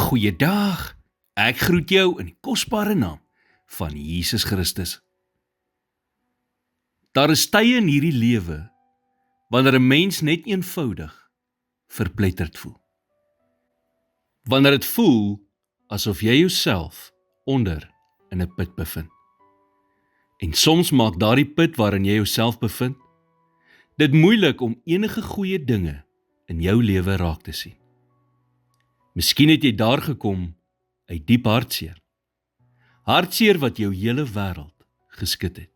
Goeiedag, ek groet jou in die kosbare naam van Jesus Christus. Daar is tye in hierdie lewe wanneer 'n mens net eenvoudig verpletterd voel. Wanneer dit voel asof jy jouself onder in 'n put bevind. En soms maak daardie put waarin jy jouself bevind, dit moeilik om enige goeie dinge in jou lewe raak te sien. Miskien het jy daar gekom uit diep hartseer. Hartseer wat jou hele wêreld geskit het.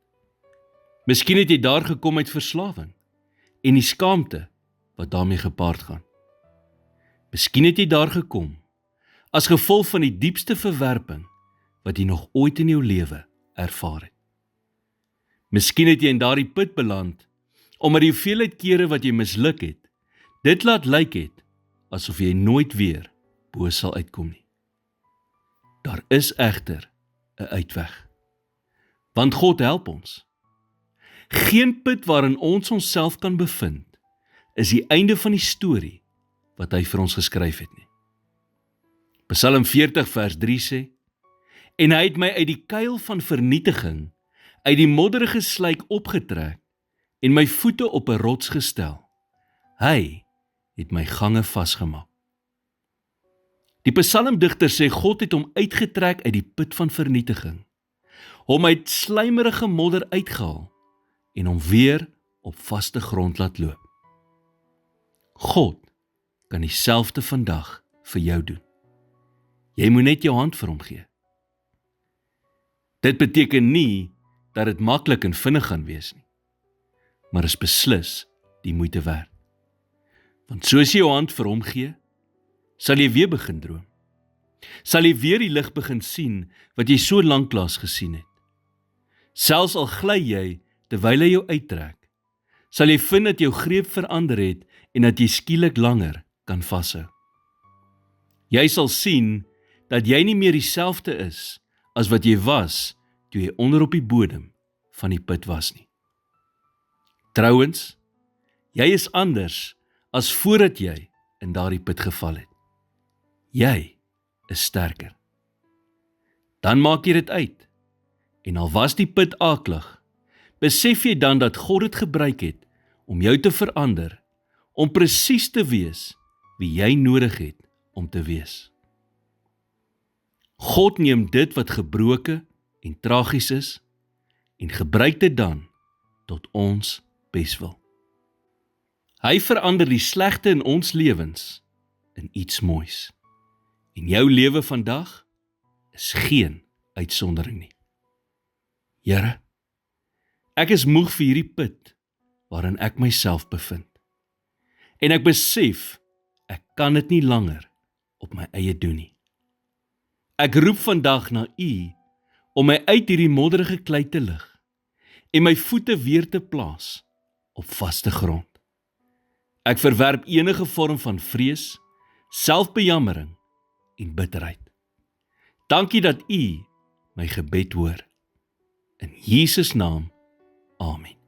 Miskien het jy daar gekom uit verslawing en die skaamte wat daarmee gepaard gaan. Miskien het jy daar gekom as gevolg van die diepste verwerping wat jy nog ooit in jou lewe ervaar het. Miskien het jy in daardie put beland omdat die hoeveelheid kere wat jy misluk het, dit laat lyk het asof jy nooit weer bo sal uitkom nie. Daar is egter 'n uitweg, want God help ons. Geen put waarin ons onsself kan bevind, is die einde van die storie wat hy vir ons geskryf het nie. Psalm 40 vers 3 sê, en hy het my uit die kuil van vernietiging, uit die modderige slyk opgetrek, en my voete op 'n rots gestel. Hy het my gange vasgemaak. Die psalmdigter sê God het hom uitgetrek uit die put van vernietiging, hom uit slijmerige modder uitgehaal en hom weer op vaste grond laat loop. God kan dieselfde vandag vir jou doen. Jy moet net jou hand vir hom gee. Dit beteken nie dat dit maklik en vinnig gaan wees nie, maar is beslis die moeite werd. Want soos jy jou hand vir hom gee, sal jy weer begin droom. Sal jy weer die lig begin sien wat jy so lanklaas gesien het. Selfs al gly jy terwyl hy jou uittrek, sal jy vind dat jou greep verander het en dat jy skielik langer kan vashou. Jy sal sien dat jy nie meer dieselfde is as wat jy was toe jy onder op die bodem van die put was nie. Trouwens, jy is anders as voordat jy in daardie put geval het. Jy is sterker. Dan maak jy dit uit, en al was die put aklig, besef jy dan dat God dit gebruik het om jou te verander, om presies te wees wie jy nodig het om te wees. God neem dit wat gebroken en tragies is, en gebruik dit dan tot ons beswil. Hy verander die slegte in ons lewens in iets moois. En jou lewe vandag is geen uitsondering nie. Here, ek is moeg vir hierdie put waarin ek myself bevind. En ek besef, ek kan dit nie langer op my eie doen nie. Ek roep vandag na U om my uit hierdie modderige klei te lig en my voete weer te plaas op vaste grond. Ek verwerp enige vorm van vrees, selfbejammering en bitterheid. Dankie dat U my gebed hoor. In Jesus naam, amen.